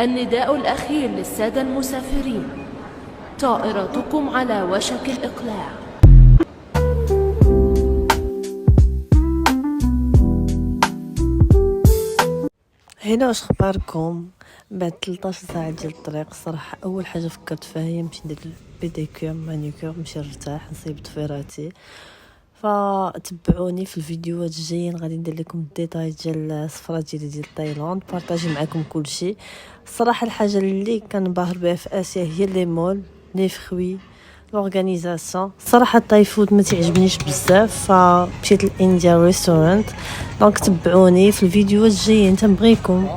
النداء الأخير للسادة المسافرين، طائرتكم على وشك الإقلاع. هنا واش اخباركم؟ بعد 13 ساعه ديال الطريق الصراحه اول حاجه فكرت فيها هي نمشي ندير بيديكير مانيكير، نمشي نرتاح نصيب ضفيراتي. فتبعوني في الفيديوهات الجايين، غادي ندير لكم الديتاي ديال السفره ديال تايلاند، بارطاجي معكم كل شيء. الصراحه الحاجه اللي كنباهر بها في اسيا هي لي مول، لي فخوي، لورغانيزاسيون. الصراحه التاي فود ما تعجبنيش بزاف، فمشيت لانديا ريستورانت. دونك تبعوني في الفيديوهات الجايين، تنبغيكم.